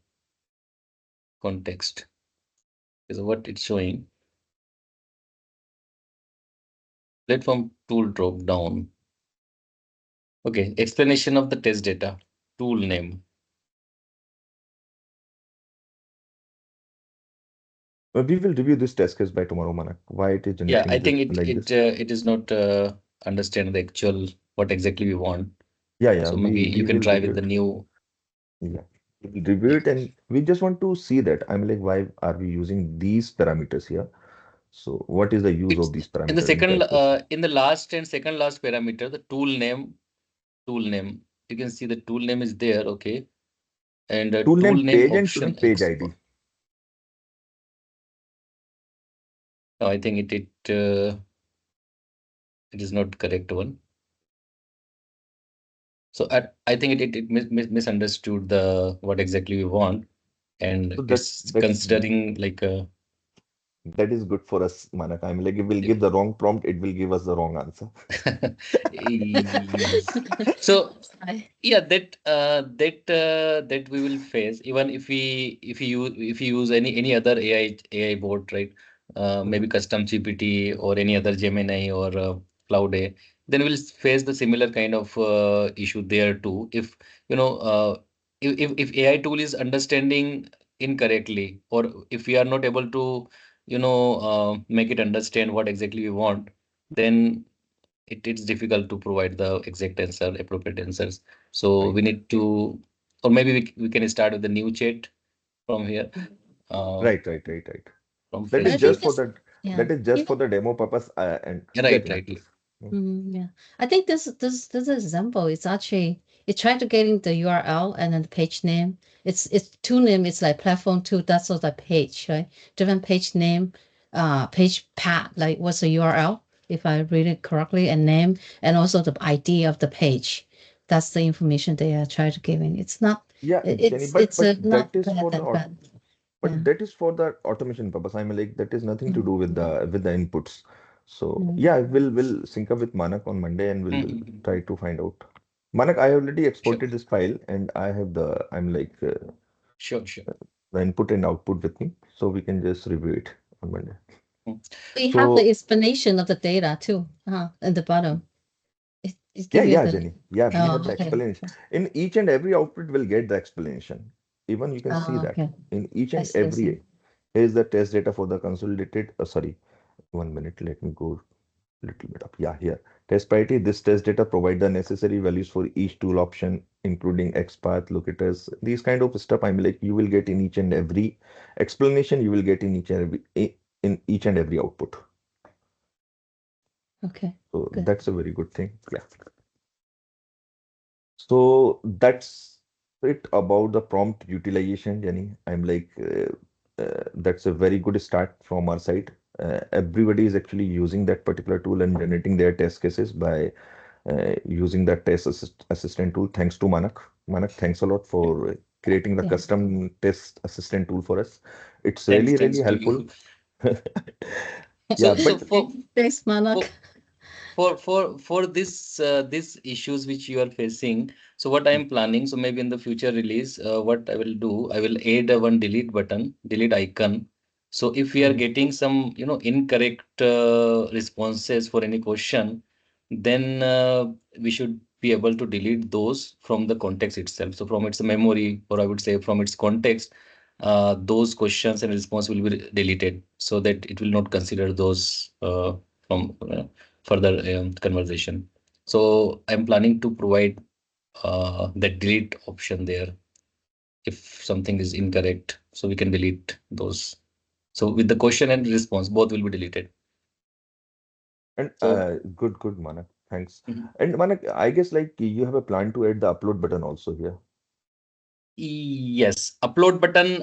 Speaker 3: context. Is what it's showing. Platform tool drop down. Okay, explanation of the test data. Tool name.
Speaker 1: But we will review this test case by tomorrow, Manak. Why it is
Speaker 3: Yeah, I
Speaker 1: generating this
Speaker 3: think it
Speaker 1: like
Speaker 3: it
Speaker 1: this?
Speaker 3: it is not understand the actual what exactly we want.
Speaker 1: Yeah, yeah.
Speaker 3: So maybe you
Speaker 1: We
Speaker 3: can
Speaker 1: will
Speaker 3: try
Speaker 1: review
Speaker 3: with the
Speaker 1: it.
Speaker 3: new.
Speaker 1: Yeah, we will review
Speaker 3: Yeah.
Speaker 1: it, and we just want to see that. I'm like, why are we using these parameters here? So what is the use
Speaker 3: It's
Speaker 1: of these
Speaker 3: in the
Speaker 1: parameters in
Speaker 3: second
Speaker 1: test case?
Speaker 3: in the last and second last parameter, the tool name. You can see the tool name is there, okay, and
Speaker 1: Tool
Speaker 3: tool
Speaker 1: name
Speaker 3: name
Speaker 1: page and tool
Speaker 3: option
Speaker 1: name page
Speaker 3: export.
Speaker 1: ID.
Speaker 3: No, I think it is not correct one. So I think it misunderstood the what exactly we want, and
Speaker 1: So that
Speaker 3: it's
Speaker 1: that
Speaker 3: considering like
Speaker 1: that is good for us, Manak. I'm like, if we'll
Speaker 3: yeah.
Speaker 1: give the wrong prompt, it will give us the wrong answer.
Speaker 3: Yes. So yeah, that we will face even if we use any other AI bot, right? Maybe
Speaker 1: Mhm.
Speaker 3: custom GPT or any other Gemini or Cloud AI, then we'll face the similar kind of issue there too. If you know, if AI tool is understanding incorrectly, or if we are not able to, make it understand what exactly we want, then it's difficult to provide the exact answer, appropriate answers. So we
Speaker 1: Right.
Speaker 3: need to, or maybe we can start with the new chat from here, uh,
Speaker 1: Right.
Speaker 3: from
Speaker 1: That
Speaker 2: But
Speaker 1: is
Speaker 2: I
Speaker 3: fresh
Speaker 2: think
Speaker 3: chat.
Speaker 1: just for
Speaker 2: this,
Speaker 1: that.
Speaker 2: yeah,
Speaker 1: That is just
Speaker 2: even
Speaker 1: for the demo purpose. And yeah,
Speaker 3: Right,
Speaker 1: Jenny,
Speaker 3: right.
Speaker 1: please. Mm.
Speaker 2: yeah, I think this example is actually it tried to getting the URL and then the page name. It's two name. It's like platform two. That's all the page, right? Different page name, page path. Like what's the URL if I read it correctly, and name, and also the ID of the page. That's the information they are trying to giving. It's not.
Speaker 1: Yeah, Jenny,
Speaker 2: It's
Speaker 1: that
Speaker 2: not
Speaker 1: is
Speaker 2: bad
Speaker 1: for the
Speaker 2: that bad. Yeah.
Speaker 1: but that is for the automation purpose. I'm like, that is nothing to do with
Speaker 2: Mm-hmm.
Speaker 1: the inputs. So
Speaker 2: Mm-hmm.
Speaker 1: yeah, we'll sync up with Manak on Monday and we'll
Speaker 3: Mhm.
Speaker 1: try to find out. Manak, I already
Speaker 3: Sure,
Speaker 1: exported this file and I have I'm like
Speaker 3: sure.
Speaker 1: the input and output with me, so we can just review it on Monday.
Speaker 3: Mm.
Speaker 2: We have the
Speaker 1: So
Speaker 2: explanation of the data too, at the bottom. It
Speaker 1: Yeah,
Speaker 2: give you
Speaker 1: yeah,
Speaker 2: the
Speaker 1: Jenny. Yeah, we have the
Speaker 2: okay.
Speaker 1: explanation. In each and every output will get the explanation. Even you can see that
Speaker 2: Okay.
Speaker 1: in each
Speaker 2: I
Speaker 1: and
Speaker 2: see, I see.
Speaker 1: every. Here's the test data for the consolidated. Sorry, 1 minute. Let me go little bit up. Yeah, here. Test priority. This test data provide the necessary values for each tool option, including XPath, locators, these kind of stuff. I'm like, you will get in each and every explanation. You will get in each and in each and every output.
Speaker 2: Okay.
Speaker 1: So
Speaker 2: Good.
Speaker 1: that's a very good thing. Yeah. So that's it about the prompt utilization, Jenny. I'm like, that's a very good start from our side. Everybody is actually using that particular tool and generating their test cases by using that assistant tool. Thanks to Manak. Manak, thanks a lot for creating the
Speaker 2: Yeah.
Speaker 1: custom test assistant tool for us. It's
Speaker 3: Thanks,
Speaker 1: really,
Speaker 3: thanks
Speaker 1: really
Speaker 3: to
Speaker 1: helpful.
Speaker 3: you.
Speaker 1: Yeah,
Speaker 3: So
Speaker 1: but
Speaker 2: Thanks, Manak.
Speaker 3: for these issues which you are facing, so what I am planning, so maybe in the future release, what I will do, I will add one delete button, delete icon. So if we are
Speaker 1: Mhm,
Speaker 3: getting some, incorrect responses for any question, then we should be able to delete those from the context itself. So from its memory, or I would say from its context, those questions and response will be deleted so that it will not consider those from further conversation. So I'm planning to provide that delete option there if something is incorrect, so we can delete those. So with the question and response, both will be deleted.
Speaker 1: and
Speaker 3: So
Speaker 1: good, Manak. Thanks.
Speaker 3: mhm.
Speaker 1: And Manak, I guess like you have a plan to add the upload button also here.
Speaker 3: Yes, upload button.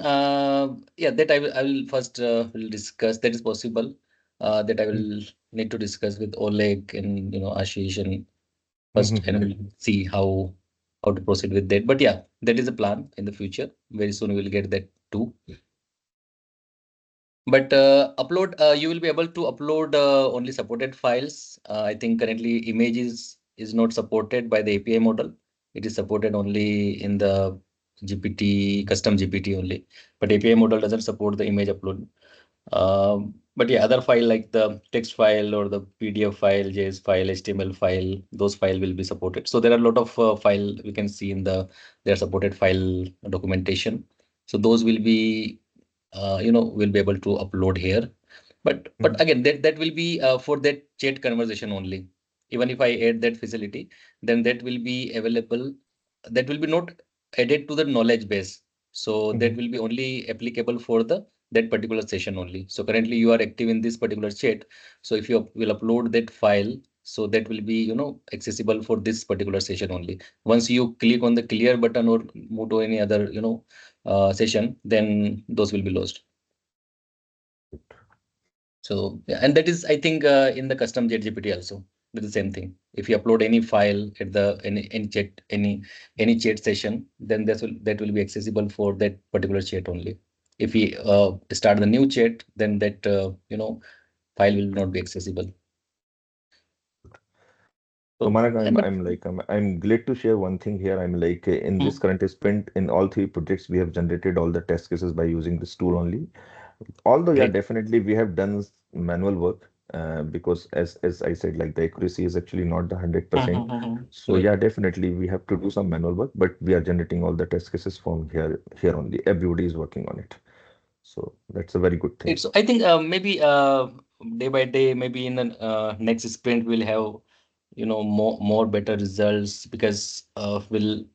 Speaker 3: Yeah, that I will first will discuss. That is possible. That I will need to discuss with Oleg and Ashish and first, and
Speaker 1: Mhm.
Speaker 3: we'll see how to proceed with that. But yeah, that is a plan in the future. Very soon we will get that too. But upload, you will be able to upload only supported files. I think currently images is not supported by the API model. It is supported only in the GPT, custom GPT only. But API model doesn't support the image upload. But yeah, other file like the text file or the PDF file, JS file, HTML file, those file will be supported. So there are a lot of file we can see in their supported file documentation. So those will be we'll be able to upload here. But
Speaker 1: Mhm.
Speaker 3: again, that will be for that chat conversation only. Even if I add that facility, then that will be available. That will be not added to the knowledge base. So that
Speaker 1: Mhm.
Speaker 3: will be only applicable for the that particular session only. So currently you are active in this particular chat. So if you will upload that file, so that will be accessible for this particular session only. Once you click on the clear button or move to any other session, then those will be lost. So yeah, and that is I think in the custom ChatGPT also with the same thing. If you upload any file at the any chat any chat session, then that will be accessible for that particular chat only. If we start the new chat, then that file will not be accessible.
Speaker 1: So
Speaker 3: So
Speaker 1: Manak,
Speaker 3: and
Speaker 1: I'm glad to share one thing here. I'm like in this
Speaker 3: mm,
Speaker 1: current sprint in all three projects we have generated all the test cases by using this tool only. Although yeah,
Speaker 3: great.
Speaker 1: definitely we have done manual work because as I said, like the accuracy is actually not the 100%. So
Speaker 3: Right.
Speaker 1: yeah, definitely we have to do some manual work, but we are generating all the test cases from here only. Everybody is working on it. So that's a very good thing.
Speaker 3: It's I think maybe day by day, maybe in the next sprint we'll have more better results because will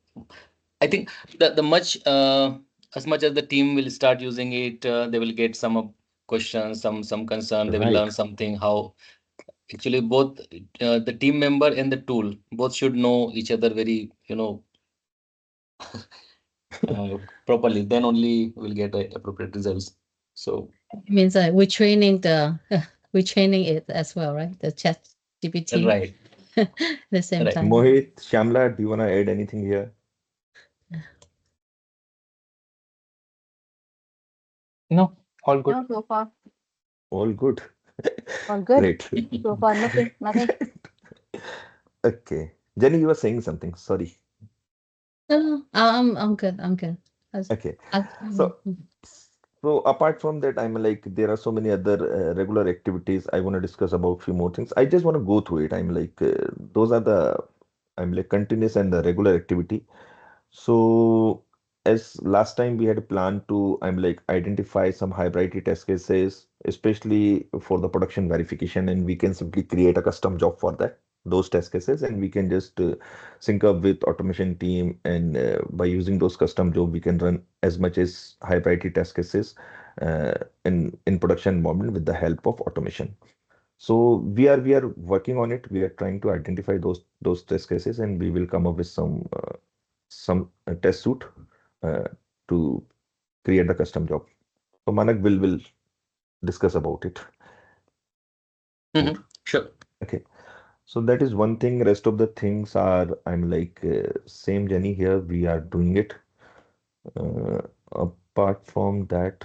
Speaker 3: I think the much as much as the team will start using it, they will get some questions, some concern. They will
Speaker 1: Right.
Speaker 3: learn something. How actually both the team member and the tool both should know each other very properly. Then only we'll get appropriate results. So
Speaker 2: It means we're training the we're training it as well, right? The chat GPT
Speaker 3: right,
Speaker 2: the same
Speaker 3: right.
Speaker 2: time.
Speaker 1: Mohit, Shyamla, do you want to add anything here?
Speaker 5: No, all good.
Speaker 6: No, so far,
Speaker 1: All good.
Speaker 6: all good.
Speaker 1: Great.
Speaker 6: So far, nothing, nothing.
Speaker 1: Okay. Jenny, you were saying something. Sorry.
Speaker 2: No, I'm good. I'm good.
Speaker 1: Okay.
Speaker 2: I,
Speaker 1: So, so apart from that, I'm like, there are so many other regular activities. I want to discuss about few more things. I just want to go through it. I'm like, those are the I'm like continuous and the regular activity. So as last time we had a plan to, I'm like identify some high priority test cases, especially for the production verification, and we can simply create a custom job for that, those test cases, and we can just sync up with automation team, and by using those custom job, we can run as much as high priority test cases uh, in production environment with the help of automation. So we are working on it. We are trying to identify those test cases, and we will come up with some test suite uh, to create the custom job. So Manak will discuss about it more.
Speaker 3: Sure.
Speaker 1: Okay. So that is one thing. Rest of the things are I'm like same journey here. We are doing it. Uh, Apart from that,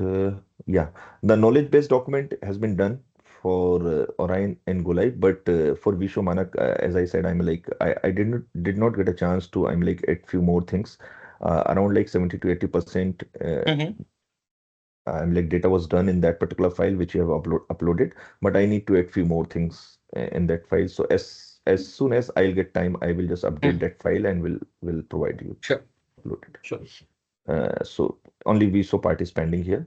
Speaker 1: yeah, the knowledge base document has been done for Orion and GoLive, but for Visho Manak, as I said, I'm like I did not get a chance to I'm like add few more things. Around like 70 to 80%
Speaker 3: Mm-hmm.
Speaker 1: I'm like data was done in that particular file which you have uploaded, but I need to add few more things in that file. So as soon as I'll get time, I will just update that file and will provide you
Speaker 3: Sure.
Speaker 1: uploaded.
Speaker 3: Sure.
Speaker 1: So only VSO part is pending here.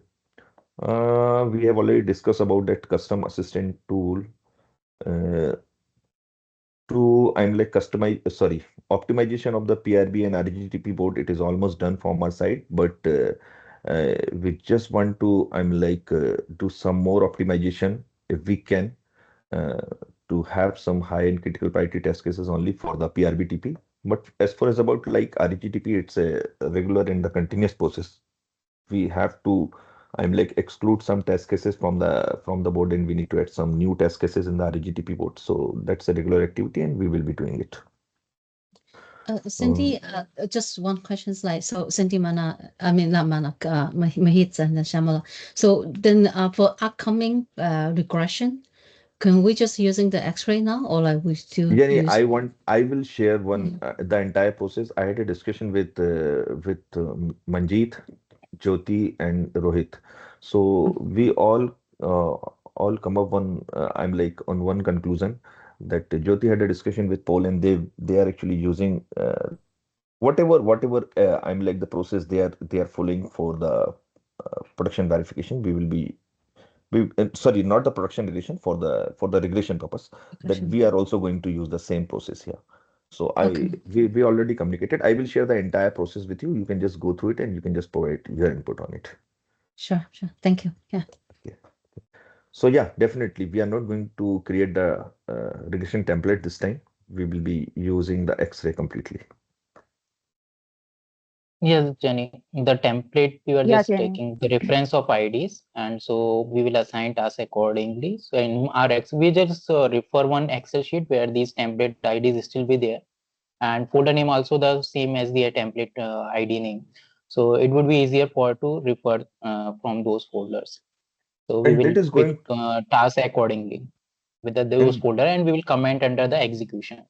Speaker 1: We have already discussed about that custom assistant tool uh, to I'm like customize sorry optimization of the PRB and RGTP board. It is almost done from our side, but we just want to I'm like do some more optimization if we can uh, to have some high and critical priority test cases only for the PRBTP. But as far as about like RGTP, it's a regular and the continuous process. We have to I'm like exclude some test cases from the board, and we need to add some new test cases in the RGTP board. So that's a regular activity, and we will be doing it.
Speaker 2: Cindy, just one question slide. So Cindy Mana, I mean not Mana, Mahit and Shamala. So then for upcoming regression, can we just using the X-ray now, or like we still
Speaker 1: Yeah,
Speaker 2: use?
Speaker 1: I will share one the entire process. I had a discussion with Manjeet, Jyoti, and Rohit. So we uh, all come up one I'm like on one conclusion that Jyoti had a discussion with Paul, and they are actually using whatever I'm like the process they are following for the production verification. Sorry, not the production regression, for the regression purpose, that
Speaker 2: Regression.
Speaker 1: we are also going to use the same process here. So
Speaker 2: Okay.
Speaker 1: we already communicated. I will share the entire process with you. You can just go through it and you can just provide your input on it.
Speaker 2: Sure. Thank you. Yeah.
Speaker 1: Okay. So yeah, definitely we are not going to create the regression template this time. We will be using the X-ray completely.
Speaker 5: Yes, Jenny. The template we are
Speaker 6: Yeah,
Speaker 5: just
Speaker 6: Jenny.
Speaker 5: taking the reference of IDs, and so we will assign tasks accordingly. So in our we just refer one Excel sheet where these template IDs still be there, and folder name also the same as the template ID name. So it would be easier for to refer from those folders. So we
Speaker 1: And
Speaker 5: will
Speaker 1: that is
Speaker 5: pick
Speaker 1: going
Speaker 5: tasks accordingly with those
Speaker 1: and
Speaker 5: folder, and we will comment under the execution,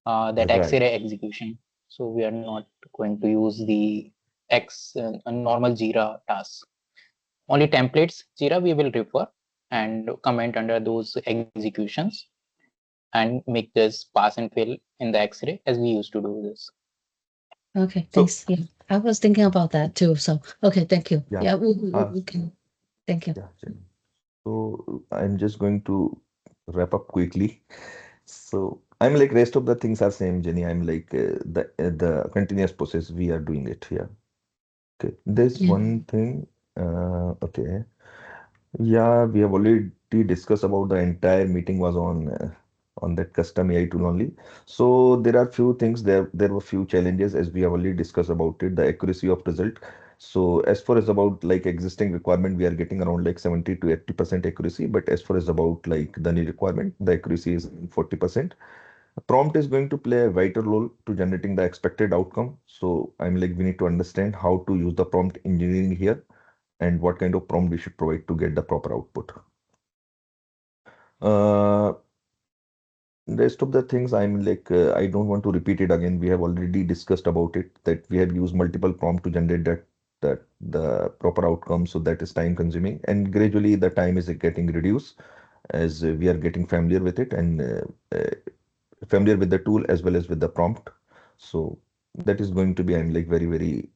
Speaker 5: that
Speaker 1: right.
Speaker 5: X-ray execution. So we are not going to use the a normal Jira task. Only templates Jira we will refer and comment under those executions and make this pass and fail in the X-ray as we used to do this.
Speaker 2: Okay.
Speaker 1: So
Speaker 2: Thanks. Yeah. I was thinking about that too. So okay. Thank you.
Speaker 1: yeah,
Speaker 2: Yeah.
Speaker 1: uh,
Speaker 2: We can. Thank you.
Speaker 1: yeah. So I'm just going to wrap up quickly. So I'm like rest of the things are same, Jenny. I'm like the continuous process we are doing it here. Okay, there's
Speaker 2: Yeah.
Speaker 1: one thing. Okay, yeah, we have already discussed about the entire meeting was on that custom AI tool only. So there are few things there were few challenges as we have already discussed about it, the accuracy of result. So as far as about like existing requirement, we are getting around like 70 to 80% accuracy. But as far as about like the new requirement, the accuracy is 40%. Prompt is going to play a vital role to generating the expected outcome. So I'm like we need to understand how to use the prompt engineering here and what kind of prompt we should provide to get the proper output. Uh, Rest of the things I'm like I don't want to repeat it again. We have already discussed about it that we have used multiple prompt to generate that the proper outcome. So that is time consuming, and gradually the time is getting reduced as we are getting familiar with it, and familiar with the tool as well as with the prompt. So that is going to be like very, very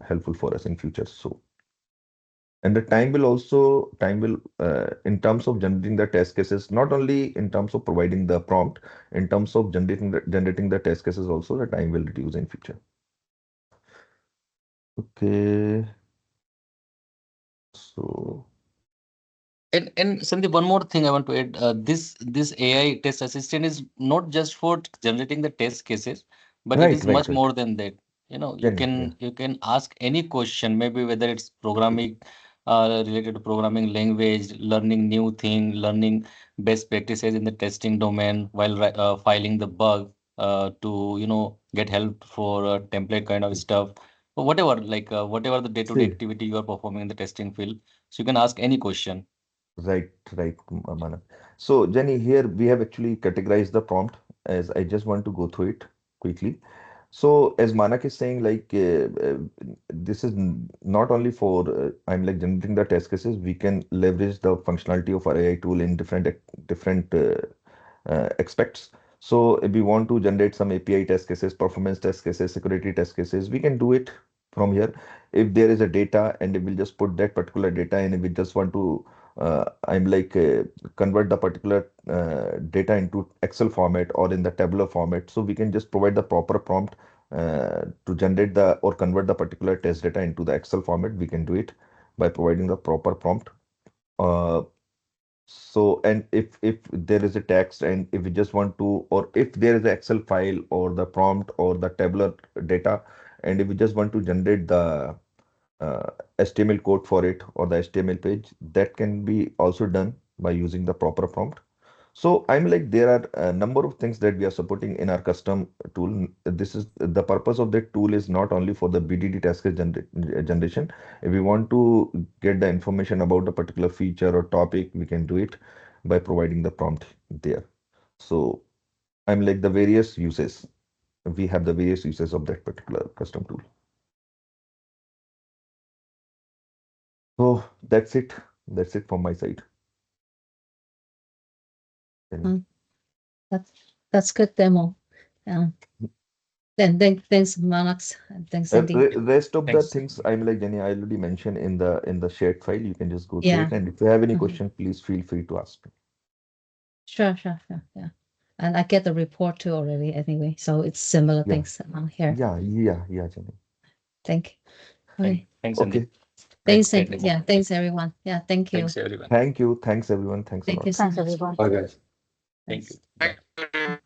Speaker 1: helpful for us in future. So, and the time will in terms of generating the test cases, not only in terms of providing the prompt, in terms of generating the test cases also, the time will reduce in future. Okay. So
Speaker 3: And Sandeep, one more thing I want to add. This AI test assistant is not just for generating the test cases, but it is much
Speaker 1: right.
Speaker 3: more than that. You know, you
Speaker 1: Yeah.
Speaker 3: can ask any question, maybe whether it's programming, related to programming language, learning new thing, learning best practices in the testing domain while filing the bug, to get help for template kind of stuff, or whatever, like whatever the day-to-day
Speaker 1: See.
Speaker 3: activity you are performing in the testing field. So you can ask any question.
Speaker 1: Right, Manan. So, Jenny, here we have actually categorized the prompt as I just want to go through it quickly. So, as Manak is saying, like this is not only for I'm like generating the test cases. We can leverage the functionality of our AI tool in different aspects. So, if we want to generate some API test cases, performance test cases, security test cases, we can do it from here. If there is a data, and if we'll just put that particular data in, if we just want to I'm like convert the particular data into Excel format or in the tabular format. So we can just provide the proper prompt to generate the or convert the particular test data into the Excel format. We can do it by providing the proper prompt. So, and if there is a text, and if we just want to, or if there is an Excel file or the prompt or the tabular data, and if we just want to generate the HTML code for it or the HTML page, that can be also done by using the proper prompt. So I'm like, there are a number of things that we are supporting in our custom tool. This is the purpose of that tool is not only for the BDD task generation. If we want to get the information about a particular feature or topic, we can do it by providing the prompt there. So I'm like the various uses. We have the various uses of that particular custom tool. So that's it. That's it from my side.
Speaker 2: That's good demo. Then thanks, Manax. Thanks, Sandy.
Speaker 1: Rest of the
Speaker 3: Thanks.
Speaker 1: things I'm like Jenny, I already mentioned in the shared file. You can just go through
Speaker 2: Yeah.
Speaker 1: it, and if you have any
Speaker 2: Mhm.
Speaker 1: question, please feel free to ask me.
Speaker 2: Sure. Yeah. And I get the report too already anyway. So it's similar
Speaker 1: Yeah.
Speaker 2: things here.
Speaker 1: Yeah, Jenny.
Speaker 2: Thank you. Okay.
Speaker 3: Thanks, Sandeep.
Speaker 1: Okay.
Speaker 2: Thanks,
Speaker 3: Great
Speaker 2: Sandy.
Speaker 3: demo.
Speaker 2: Yeah. Thanks, everyone. Yeah. Thank you.
Speaker 3: Thanks, everyone.
Speaker 1: Thank you. Thanks, everyone. Thanks a
Speaker 2: Thank
Speaker 1: lot.
Speaker 2: you so
Speaker 6: Thanks,
Speaker 2: much.
Speaker 6: everyone.
Speaker 4: Bye, guys.
Speaker 3: Thank you.
Speaker 2: Thanks.
Speaker 3: Bye.